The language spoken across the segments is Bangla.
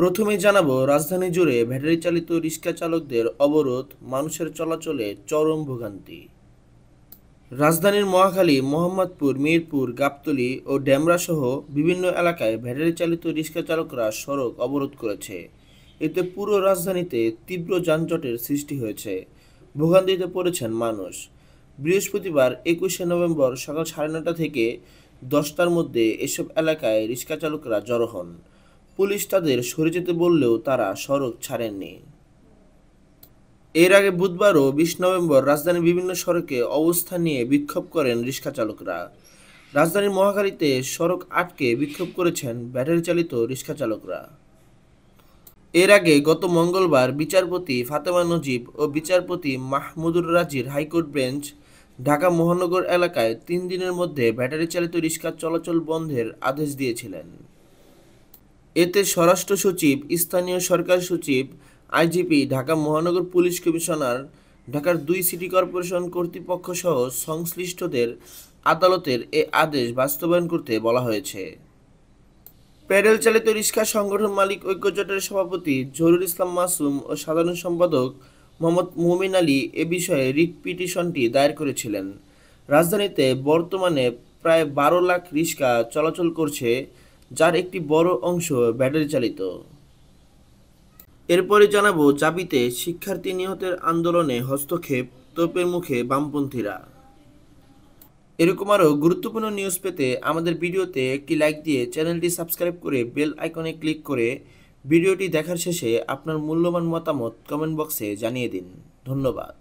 প্রথমেই জানাবো রাজধানী জুড়ে ব্যাটারি চালিত রিক্সা চালকদের অবরোধ, মানুষের চলাচলে চরম ভোগান্তি। রাজধানীর মহাখালী, মোহাম্মদপুর, মিরপুর, গাবতলী ও ডেমরা সহ বিভিন্ন এলাকায় ব্যাটারি চালিত রিক্সা চালকরা সড়ক অবরোধ করেছে। এতে পুরো রাজধানীতে তীব্র যানজটের সৃষ্টি হয়েছে, ভোগান্তিতে পড়েছেন মানুষ। বৃহস্পতিবার ২১শে নভেম্বর সকাল ৯:৩০ থেকে ১০টার মধ্যে এসব এলাকায় রিক্সা চালকরা জড়ো হন। পুলিশ তাদের সরে যেতে বললেও তারা সড়ক ছাড়েননি। এর আগে বুধবারও ২০ নভেম্বর রাজধানীর বিভিন্ন সড়কে অবস্থান নিয়ে বিক্ষোভ করেন রিক্সা চালকরা। রাজধানীর মহাখালীতে সড়ক আটকে বিক্ষোভ করেছেন ব্যাটারি চালিত রিক্সা চালকরা। এর আগে গত মঙ্গলবার বিচারপতি ফাতেমা নজিব ও বিচারপতি মাহমুদুর রাজির হাইকোর্ট বেঞ্চ ঢাকা মহানগর এলাকায় ৩ দিনের মধ্যে ব্যাটারি চালিত রিক্সা চলাচল বন্ধের আদেশ দিয়েছিলেন। এতে স্বরাষ্ট্র সচিব, স্থানীয় সরকার সচিব, আইজিপি, ঢাকা মহানগর পুলিশ কমিশনার, ঢাকার ২ সিটি কর্পোরেশন কর্তৃপক্ষসহ সংশ্লিষ্টদের আদালতের এ আদেশ বাস্তবায়ন করতে বলা হয়েছে। প্যাডেল চালিত রিক্সা সংগঠন মালিক ঐক্য জোটের সভাপতি জহুরুল ইসলাম মাসুম ও সাধারণ সম্পাদক মোহাম্মদ মুমিন আলী এ বিষয়ে রিট পিটিশনটি দায়ের করেছিলেন। রাজধানীতে বর্তমানে প্রায় ১২ লাখ রিক্সা চলাচল করছে, যার একটি বড় অংশ ব্যাটারি চালিত। এরপরে জানাবো জাবিতে শিক্ষার্থী নিহতের আন্দোলনে হস্তক্ষেপ, তোপের মুখে বামপন্থীরা। এরকম আরও গুরুত্বপূর্ণ নিউজ পেতে আমাদের ভিডিওতে একটি লাইক দিয়ে চ্যানেলটি সাবস্ক্রাইব করে বেল আইকনে ক্লিক করে ভিডিওটি দেখার শেষে আপনার মূল্যবান মতামত কমেন্ট বক্সে জানিয়ে দিন। ধন্যবাদ।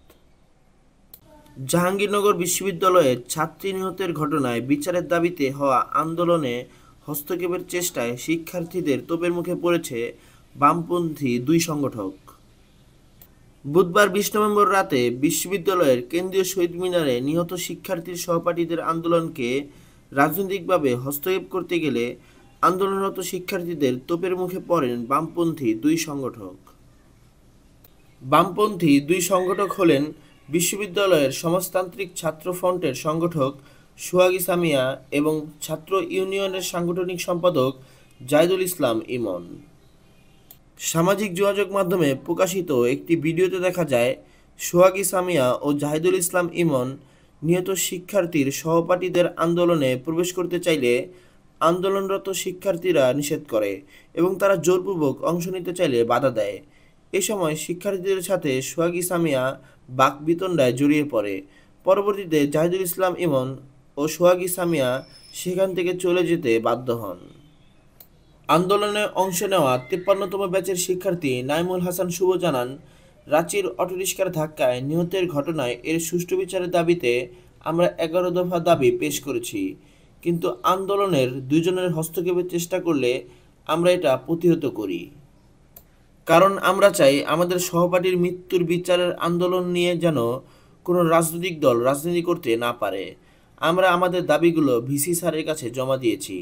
জাহাঙ্গীরনগর বিশ্ববিদ্যালয়ের ছাত্রী নিহতের ঘটনায় বিচারের দাবিতে হওয়া আন্দোলনে হস্তক্ষেপের চেষ্টায় শিক্ষার্থীদের তোপের মুখে পড়েছে বামপন্থী ২ সংগঠক। বুধবার ২০ নভেম্বর রাতে বিশ্ববিদ্যালয়ের কেন্দ্রীয় শহীদ মিনারে নিহত শিক্ষার্থীর সহপাঠীদের আন্দোলনকে রাজনৈতিকভাবে হস্তক্ষেপ করতে গেলে আন্দোলনরত শিক্ষার্থীদের তোপের মুখে পড়েন বামপন্থী ২ সংগঠক। বামপন্থী ২ সংগঠক হলেন বিশ্ববিদ্যালয়ের সমাজতান্ত্রিক ছাত্র ফ্রন্টের সংগঠক সোহাগ সামিয়া এবং ছাত্র ইউনিয়নের সাংগঠনিক সম্পাদক জাহিদুল ইসলাম ইমন। সামাজিক যোগাযোগ মাধ্যমে প্রকাশিত একটি ভিডিওতে দেখা যায়, সোহাগ সামিয়া ও জাহিদুল ইসলাম ইমন নিহত শিক্ষার্থীর সহপাঠীদের আন্দোলনে প্রবেশ করতে চাইলে আন্দোলনরত শিক্ষার্থীরা নিষেধ করে এবং তারা জোরপূর্বক অংশ নিতে চাইলে বাধা দেয়। এ সময় শিক্ষার্থীদের সাথে সোহাগ সামিয়া বাকবিতণ্ডায় জড়িয়ে পড়ে। পরবর্তীতে জাহিদুল ইসলাম ইমন ও সোহাগ সামিয়া সেখান থেকে চলে যেতে বাধ্য হন। আন্দোলনে অংশ নেওয়া ৫৩তম ব্যাচের শিক্ষার্থী নাইমুল হাসান শুভ জানান, রাঁচির অটোরিকশার ধাক্কায় নিহতের ঘটনায় এর সুষ্ঠু বিচারের দাবিতে আমরা ১১ দফা দাবি পেশ করেছি, কিন্তু আন্দোলনের ২ জনের হস্তক্ষেপের চেষ্টা করলে আমরা এটা প্রতিহত করি। কারণ আমরা চাই আমাদের সহপাঠীর মৃত্যুর বিচারের আন্দোলন নিয়ে যেন কোনো রাজনৈতিক দল রাজনীতি করতে না পারে। আমরা আমাদের দাবিগুলো ভিসি স্যারের কাছে জমা দিয়েছি,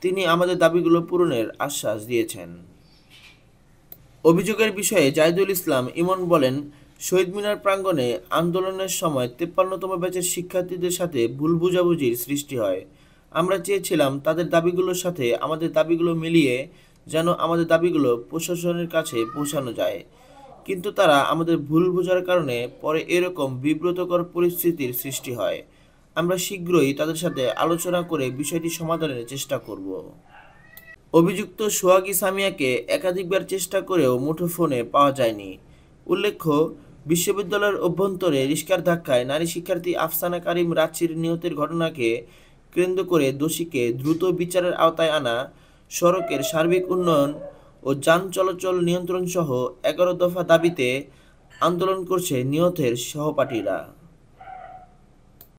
তিনি আমাদের দাবিগুলো পূরণের আশ্বাস দিয়েছেন। অভিযোগের বিষয়ে জাহিদুল ইসলাম ইমন বলেন, শহীদ মিনার প্রাঙ্গণে আন্দোলনের সময় ৫৩তম ব্যাচের শিক্ষার্থীদের সাথে ভুল বোঝাবুঝির সৃষ্টি হয়। আমরা চেয়েছিলাম তাদের দাবিগুলোর সাথে আমাদের দাবিগুলো মিলিয়ে যেন আমাদের দাবিগুলো প্রশাসনের কাছে পৌঁছানো যায়, কিন্তু তারা আমাদের ভুল বোঝার কারণে পরে এরকম বিব্রতকর পরিস্থিতির সৃষ্টি হয়। আমরা শীঘ্রই তাদের সাথে আলোচনা করে বিষয়টি সমাধানের চেষ্টা করব। অভিযুক্ত সোহাগ সামিয়াকে একাধিকবার চেষ্টা করেও মুঠোফোনে পাওয়া যায়নি। উল্লেখ্য, বিশ্ববিদ্যালয়ের অভ্যন্তরে রিক্সার ধাক্কায় নারী শিক্ষার্থী আফসানা কারিম রাঁচির নিহতের ঘটনাকে কেন্দ্র করে দোষীকে দ্রুত বিচারের আওতায় আনা, সড়কের সার্বিক উন্নয়ন ও যান চলাচল নিয়ন্ত্রণ সহ ১১ দফা দাবিতে আন্দোলন করছে নিহতের সহপাঠীরা।